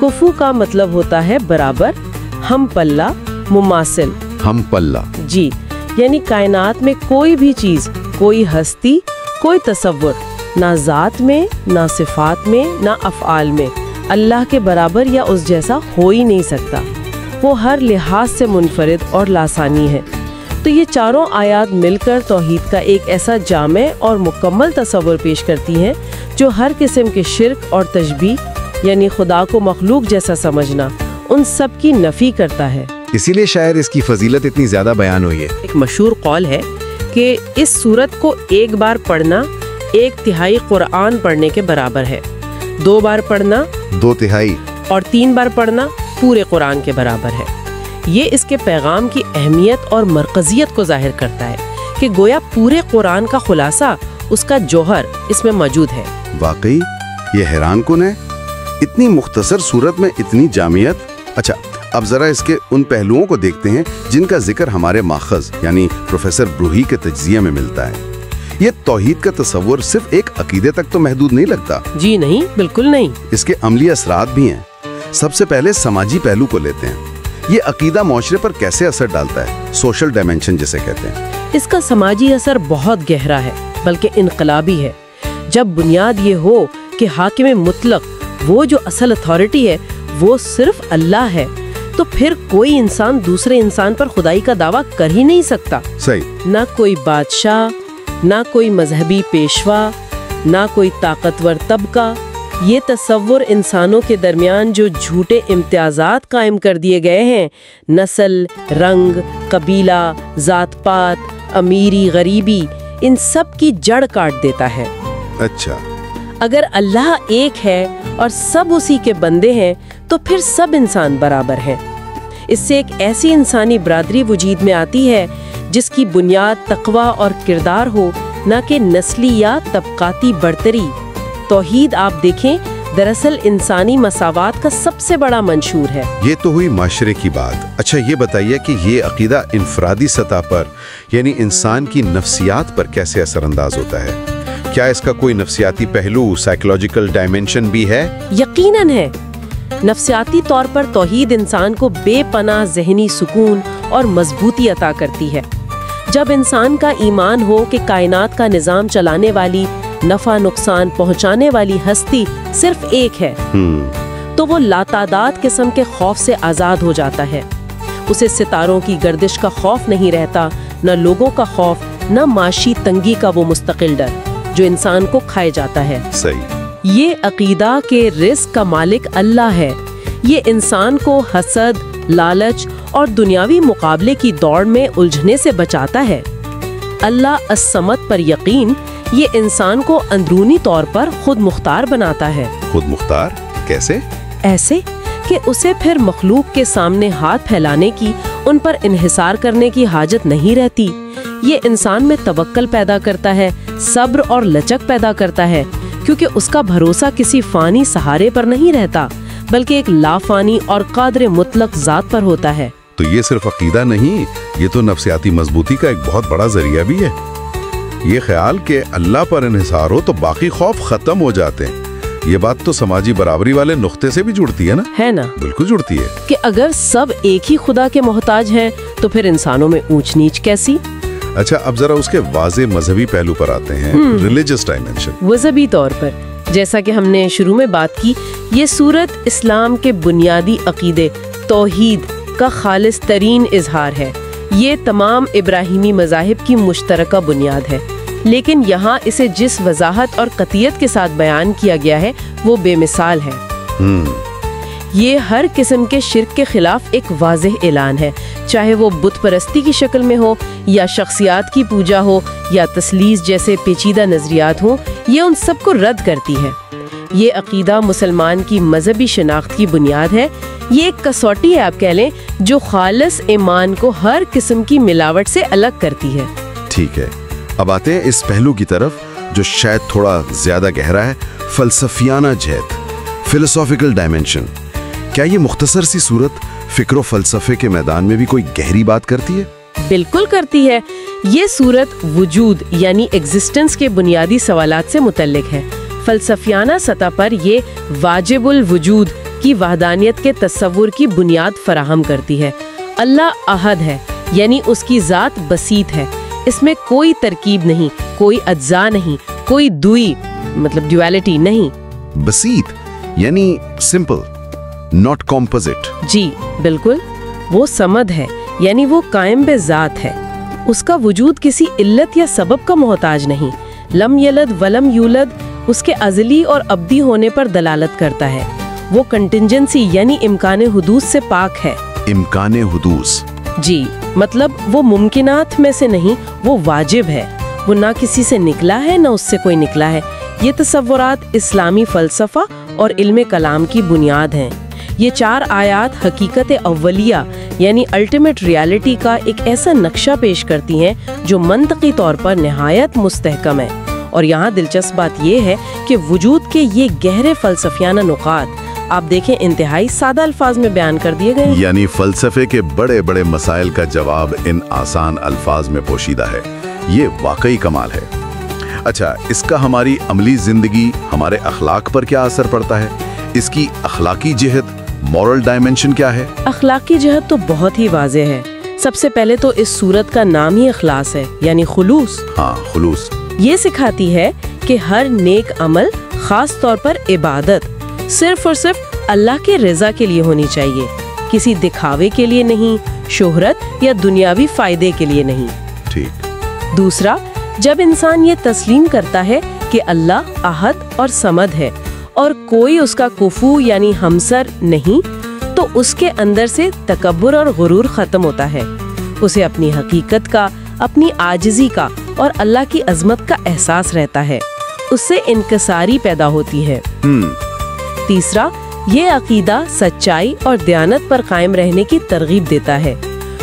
کفو کا مطلب ہوتا ہے برابر، ہم پلہ، مماثل۔ ہم پلہ، جی، یعنی کائنات میں کوئی بھی چیز، کوئی ہستی، کوئی تصور، نہ ذات میں، نہ صفات میں، نہ افعال میں اللہ کے برابر یا اس جیسا ہو ہی نہیں سکتا۔ وہ ہر لحاظ سے منفرد اور لاسانی ہے۔ تو یہ چاروں آیات مل کر توحید کا ایک ایسا جامع اور مکمل تصور پیش کرتی ہیں جو ہر قسم کے شرک اور تشبیہ، یعنی خدا کو مخلوق جیسا سمجھنا، ان سب کی نفی کرتا ہے۔ اسی لیے شاید اس کی فضیلت اتنی زیادہ بیان ہوئی ہے۔ ایک مشہور قول ہے کہ اس سورت کو ایک بار پڑھنا 1/3 قرآن پڑھنے کے برابر ہے، 2 بار پڑھنا 2/3 اور 3 بار پڑھنا پورے قرآن کے برابر ہے۔ یہ اس کے پیغام کی اہمیت اور مرکزیت کو ظاہر کرتا ہے کہ گویا پورے قرآن کا خلاصہ، اس کا جوہر اس میں موجود ہے۔ واقعی یہ حیران کن ہے، اتنی مختصر صورت میں اتنی جامعیت۔ اچھا، اب ذرا اس کے ان پہلوؤں کو دیکھتے ہیں جن کا ذکر ہمارے ماخذ یعنی پروفیسر بروہی کے تجزیہ میں ملتا ہے۔ یہ توحید کا تصور صرف ایک عقیدے تک تو محدود نہیں لگتا۔ جی نہیں، بالکل نہیں۔ اس کے عملی اثرات بھی ہیں۔ سب سے پہلے سماجی پہلو کو لیتے ہیں۔ یہ عقیدہ معاشرے پر کیسے اثر ڈالتا ہے؟ سوشل ڈائمینشن جسے کہتے ہیں۔ اس کا سماجی اثر بہت گہرا ہے، بلکہ انقلابی ہے۔ جب بنیاد یہ ہو کہ حاکم مطلق، وہ جو اصل اتھارٹی ہے، وہ صرف اللہ ہے، تو پھر کوئی انسان دوسرے انسان پر خدائی کا دعویٰ کر ہی نہیں سکتا۔ صحیح۔ نہ کوئی بادشاہ، نہ کوئی مذہبی پیشوا، نہ کوئی طاقتور طبقہ۔ یہ تصور انسانوں کے درمیان جو جھوٹے امتیازات قائم کر دیے گئے ہیں، نسل، رنگ، قبیلہ، ذات پات، امیری، غریبی، ان سب کی جڑ کاٹ دیتا ہے۔ اچھا، اگر اللہ ایک ہے اور سب اسی کے بندے ہیں تو پھر سب انسان برابر ہیں۔ اس سے ایک ایسی انسانی برادری وجود میں آتی ہے جس کی بنیاد تقویٰ اور کردار ہو، نہ کہ نسلی یا طبقاتی برتری۔ توحید آپ دیکھیں، دراصل انسانی مساوات کا سب سے بڑا منشور ہے۔ یہ تو ہوئی معاشرے کی بات۔ اچھا، یہ بتائیے کہ یہ عقیدہ انفرادی سطح پر یعنی انسان کی نفسیات پر کیسے اثر انداز ہوتا ہے؟ کیا اس کا کوئی نفسیاتی پہلو، سائیکولوجیکل ڈائمینشن بھی ہے؟ یقیناً ہے۔ نفسیاتی طور پر توحید انسان کو بے پناہ ذہنی سکون اور مضبوطی عطا کرتی ہے۔ جب انسان کا ایمان ہو کہ کائنات کا نظام چلانے والی، نفع نقصان پہنچانے والی ہستی صرف ایک ہے، تو وہ لاتعداد قسم کے خوف سے آزاد ہو جاتا ہے۔ اسے ستاروں کی گردش کا خوف نہیں رہتا، نہ لوگوں کا خوف، نہ معاشی تنگی کا وہ مستقل ڈر جو انسان کو کھائے جاتا ہے۔ صحیح۔ یہ عقیدہ کہ رزق کا مالک اللہ ہے، یہ انسان کو حسد، لالچ اور دنیاوی مقابلے کی دوڑ میں الجھنے سے بچاتا ہے۔ اللہ الصمد پر یقین یہ انسان کو اندرونی طور پر خود مختار بناتا ہے۔ خود مختار کیسے؟ ایسے کہ اسے پھر مخلوق کے سامنے ہاتھ پھیلانے کی، ان پر انحصار کرنے کی حاجت نہیں رہتی۔ یہ انسان میں توکل پیدا کرتا ہے، صبر اور لچک پیدا کرتا ہے، کیونکہ اس کا بھروسہ کسی فانی سہارے پر نہیں رہتا، بلکہ ایک لافانی اور قادر مطلق ذات پر ہوتا ہے۔ تو یہ صرف عقیدہ نہیں، یہ تو نفسیاتی مضبوطی کا ایک بہت بڑا ذریعہ بھی ہے۔ یہ خیال کہ اللہ پر انحصار ہو تو باقی خوف ختم ہو جاتے ہیں، یہ بات تو سماجی برابری والے نقطے سے بھی جڑتی ہے نا؟ ہے نا؟ بالکل جڑتی ہے کہ اگر سب ایک ہی خدا کے محتاج ہیں تو پھر انسانوں میں اونچ نیچ کیسی؟ اچھا، اب ذرا اس کے واضح مذہبی پہلو پر آتے ہیں، ریلیجس ڈائمینشن۔ مذہبی طور پر جیسا کہ ہم نے شروع میں بات کی، یہ سورت اسلام کے بنیادی عقیدے توحید کا خالص ترین اظہار ہے۔ یہ تمام ابراہیمی مذاہب کی مشترکہ بنیاد ہے، لیکن یہاں اسے جس وضاحت اور قطعیت کے ساتھ بیان کیا گیا ہے وہ بے مثال ہے۔ یہ ہر قسم کے شرک کے خلاف ایک واضح اعلان ہے، چاہے وہ بت پرستی کی شکل میں ہو، یا شخصیات کی پوجا ہو، یا تثلیث جیسے پیچیدہ نظریات ہوں، یہ ان سب کو رد کرتی ہے۔ یہ عقیدہ مسلمان کی مذہبی شناخت کی بنیاد ہے۔ یہ ایک کسوٹی ہے، آپ کہہ لیں، جو خالص ایمان کو ہر قسم کی ملاوٹ سے الگ کرتی ہے۔ ٹھیک ہے، اب آتے ہیں اس پہلو کی طرف جو شاید تھوڑا زیادہ گہرا ہے، فلسفیانہ جہت، فلسافیکل ڈائمینشن۔ کیا یہ مختصر سی صورت فکر و فلسفے کے میدان میں بھی کوئی گہری بات کرتی ہے؟ بالکل کرتی ہے۔ یہ صورت وجود یعنی ایگزسٹنس کے بنیادی سوالات سے متعلق ہے۔ فلسفیانہ سطح پر یہ واجب الوجود کی وحدانیت کے تصور کی بنیاد فراہم کرتی ہے۔ اللہ احد ہے، یعنی اس کی ذات بسیط ہے، اس میں کوئی ترکیب نہیں، کوئی اجزاء نہیں، کوئی دوئی مطلب ڈیویلٹی نہیں۔ بسیط یعنی سمپل، ناٹ کمپوزٹ۔ جی بالکل، وہ صمد ہے، یعنی وہ قائم بے ذات ہے، اس کا وجود کسی علت یا سبب کا محتاج نہیں۔ لم یلد ولم یولد اس کے ازلی اور ابدی ہونے پر دلالت کرتا ہے۔ وہ کنٹنجنسی یعنی امکان حدوث سے پاک ہے۔ امکان حدوث، جی مطلب وہ ممکنات میں سے نہیں، وہ واجب ہے، وہ نہ کسی سے نکلا ہے نہ اس سے کوئی نکلا ہے۔ یہ تصورات اسلامی فلسفہ اور علم کلام کی بنیاد ہیں۔ یہ 4 آیات حقیقت اولیہ یعنی الٹیمیٹ ریالٹی کا ایک ایسا نقشہ پیش کرتی ہیں جو منطقی طور پر نہایت مستحکم ہے۔ اور یہاں دلچسپ بات یہ ہے کہ وجود کے یہ گہرے فلسفیانہ نقاط آپ دیکھیں انتہائی سادہ الفاظ میں بیان کر دیے گئے ہیں۔ یعنی فلسفے کے بڑے بڑے مسائل کا جواب ان آسان الفاظ میں پوشیدہ ہے۔ یہ واقعی کمال ہے۔ اچھا، اس کا ہماری عملی زندگی، ہمارے اخلاق پر کیا اثر پڑتا ہے؟ اس کی اخلاقی جہت، مورل ڈائمنشن کیا ہے؟ اخلاقی جہت تو بہت ہی واضح ہے۔ سب سے پہلے تو اس سورت کا نام ہی اخلاص ہے، یعنی خلوص۔ ہاں، خلوص۔ یہ سکھاتی ہے کہ ہر نیک عمل، خاص طور پر عبادت، صرف اور صرف اللہ کے رضا کے لیے ہونی چاہیے، کسی دکھاوے کے لیے نہیں، شہرت یا دنیاوی فائدے کے لیے نہیں۔ ٹھیک۔ دوسرا، جب انسان یہ تسلیم کرتا ہے کہ اللہ احد اور صمد ہے اور کوئی اس کا کفو یعنی ہمسر نہیں، تو اس کے اندر سے تکبر اور غرور ختم ہوتا ہے۔ اسے اپنی حقیقت کا، اپنی عاجزی کا اور اللہ کی عظمت کا احساس رہتا ہے، اس سے انکساری پیدا ہوتی ہے۔ تیسرا، یہ عقیدہ سچائی اور دیانت پر قائم رہنے کی ترغیب دیتا ہے۔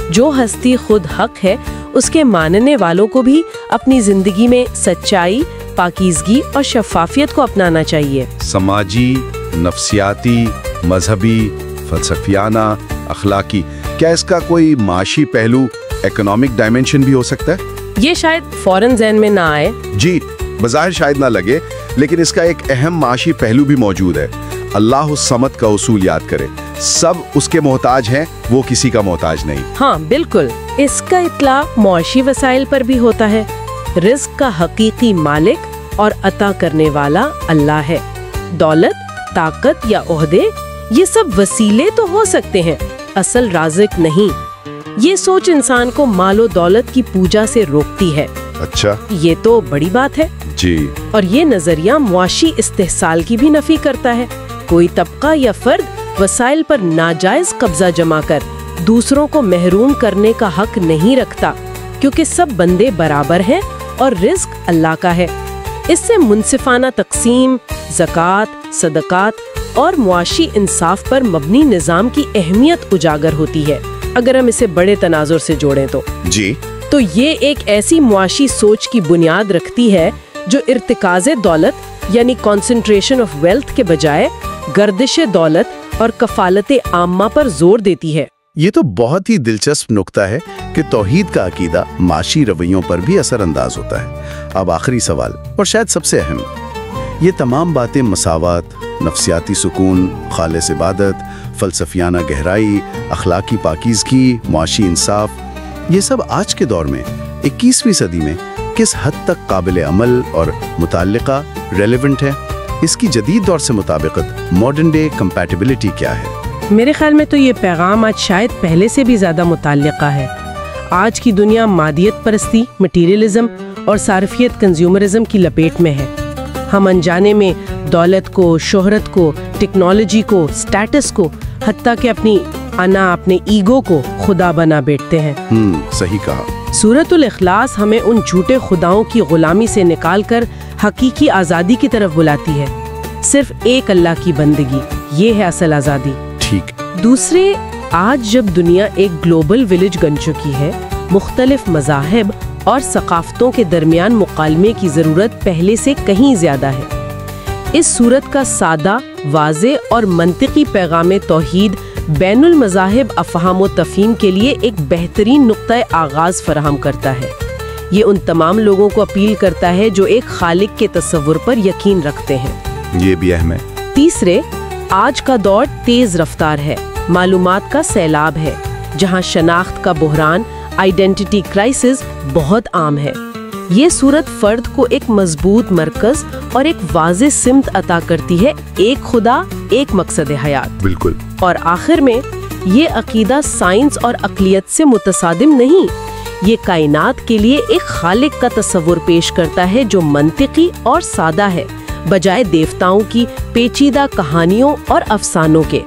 جو ہستی خود حق ہے، اس کے ماننے والوں کو بھی اپنی زندگی میں سچائی، پاکیزگی اور شفافیت کو اپنانا چاہیے۔ سماجی، نفسیاتی، مذہبی، فلسفیانہ، اخلاقی، کیا اس کا کوئی معاشی پہلو، اکنامک ڈائمنشن بھی ہو سکتا ہے؟ یہ شاید فوراً ذہن میں نہ آئے۔ جی، بظاہر شاید نہ لگے، لیکن اس کا ایک اہم معاشی پہلو بھی موجود ہے۔ اللہ الصمد کا اصول یاد کرے، سب اس کے محتاج ہیں، وہ کسی کا محتاج نہیں۔ ہاں بالکل، اس کا اطلاق معاشی وسائل پر بھی ہوتا ہے۔ رزق کا حقیقی مالک اور عطا کرنے والا اللہ ہے۔ دولت، طاقت یا عہدے، یہ سب وسیلے تو ہو سکتے ہیں، اصل رازق نہیں۔ یہ سوچ انسان کو مال و دولت کی پوجا سے روکتی ہے۔ اچھا، یہ تو بڑی بات ہے۔ جی، اور یہ نظریہ معاشی استحصال کی بھی نفی کرتا ہے۔ کوئی طبقہ یا فرد وسائل پر ناجائز قبضہ جما کر دوسروں کو محروم کرنے کا حق نہیں رکھتا، کیونکہ سب بندے برابر ہیں اور رزق اللہ کا ہے۔ اس سے منصفانہ تقسیم، زکوٰۃ، صدقات اور معاشی انصاف پر مبنی نظام کی اہمیت اجاگر ہوتی ہے۔ اگر ہم اسے بڑے تناظر سے جوڑیں جی، تو یہ ایک ایسی معاشی سوچ کی بنیاد رکھتی ہے جو ارتکاز دولت یعنی کنسنٹریشن آف ویلتھ کے بجائے گردش دولت اور کفالت عامہ پر زور دیتی ہے۔ یہ تو بہت ہی دلچسپ نقطہ ہے کہ توحید کا عقیدہ معاشی رویوں پر بھی اثر انداز ہوتا ہے۔ اب آخری سوال اور شاید سب سے اہم، یہ تمام باتیں مساوات، نفسیاتی سکون، خالص عبادت، فلسفیانہ گہرائی، اخلاقی پاکیزگی، معاشی انصاف، یہ سب آج کے دور میں 21ویں صدی میں کس حد تک قابل عمل اور متعلقہ ریلیونٹ ہے؟ اس کی جدید دور سے مطابقت، ماڈرن ڈے کمپیٹیبلٹی کیا ہے؟ میرے خیال میں تو یہ پیغام آج شاید پہلے سے بھی زیادہ متعلقہ ہے۔ آج کی دنیا مادیت پرستی، مٹیریلزم اور صارفیت کنزیومرزم کی لپیٹ میں ہے۔ ہم انجانے میں دولت کو، شہرت کو، ٹیکنالوجی کو، سٹیٹس کو، حتیٰ کہ اپنے ایگو کو خدا بنا بیٹھتے ہیں۔ صحیح کہا۔ سورۃ الاخلاص ہمیں ان جھوٹے خداؤں کی غلامی سے نکال کر حقیقی آزادی کی طرف بلاتی ہے۔ صرف ایک اللہ کی بندگی، یہ ہے اصل آزادی۔ ٹھیک۔ دوسرے، آج جب دنیا ایک گلوبل ولیج بن چکی ہے، مختلف مذاہب اور ثقافتوں کے درمیان مکالمے کی ضرورت پہلے سے کہیں زیادہ ہے۔ اس صورت کا سادہ، واضح اور منطقی پیغام توحید بین المذاہب افہام و تفہیم کے لیے ایک بہترین نقطہ آغاز فراہم کرتا ہے۔ یہ ان تمام لوگوں کو اپیل کرتا ہے جو ایک خالق کے تصور پر یقین رکھتے ہیں۔ یہ بھی اہم ہے۔ تیسرے، آج کا دور تیز رفتار ہے، معلومات کا سیلاب ہے، جہاں شناخت کا بحران، آئیڈینٹی کرائسس بہت عام ہے۔ یہ صورت فرد کو ایک مضبوط مرکز اور ایک واضح سمت عطا کرتی ہے، ایک خدا، ایک مقصد حیات۔ بالکل۔ اور آخر میں یہ عقیدہ سائنس اور عقلیت سے متصادم نہیں، یہ کائنات کے لیے ایک خالق کا تصور پیش کرتا ہے جو منطقی اور سادہ ہے، بجائے دیوتاؤں کی پیچیدہ کہانیوں اور افسانوں کے۔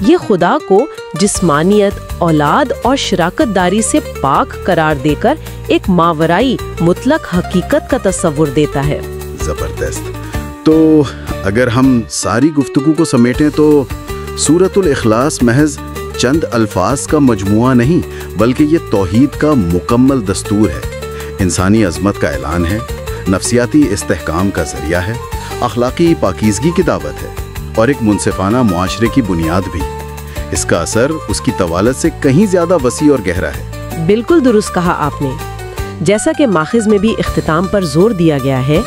یہ خدا کو جسمانیت، اولاد اور شراکت داری سے پاک قرار دے کر ایک ماورائی مطلق حقیقت کا تصور دیتا ہے۔ زبردست۔ تو اگر ہم ساری گفتگو کو سمیٹیں تو سورۃ الاخلاص محض چند الفاظ کا مجموعہ نہیں، بلکہ یہ توحید کا مکمل دستور ہے، انسانی عظمت کا اعلان ہے، نفسیاتی استحکام کا ذریعہ ہے، اخلاقی پاکیزگی کی دعوت ہے، اور ایک منصفانہ معاشرے کی بنیاد بھی۔ اس کا اثر اس کی طوالت سے کہیں زیادہ وسیع اور گہرا ہے۔ بالکل درست کہا آپ نے۔ جیسا کہ ماخذ میں بھی اختتام پر زور دیا گیا ہے،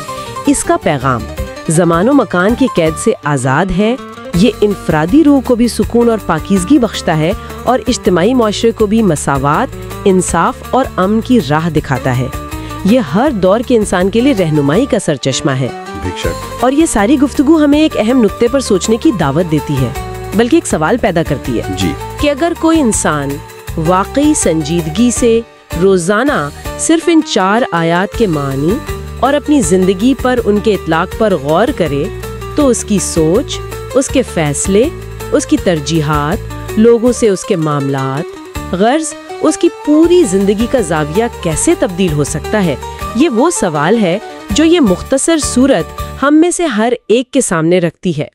اس کا پیغام زمان و مکان کی قید سے آزاد ہے، یہ انفرادی روح کو بھی سکون اور پاکیزگی بخشتا ہے، اور اجتماعی معاشرے کو بھی مساوات، انصاف اور امن کی راہ دکھاتا ہے۔ یہ ہر دور کے انسان کے لیے رہنمائی کا سرچشمہ ہے۔ بے شک۔ اور یہ ساری گفتگو ہمیں ایک اہم نقطے پر سوچنے کی دعوت دیتی ہے، بلکہ ایک سوال پیدا کرتی ہے جی، کہ اگر کوئی انسان واقعی سنجیدگی سے روزانہ صرف ان 4 آیات کے معنی اور اپنی زندگی پر ان کے اطلاق پر غور کرے تو اس کی سوچ، اس کے فیصلے، اس کی ترجیحات، لوگوں سے اس کے معاملات، غرض اس کی پوری زندگی کا زاویہ کیسے تبدیل ہو سکتا ہے؟ یہ وہ سوال ہے جو یہ مختصر سورت ہم میں سے ہر ایک کے سامنے رکھتی ہے۔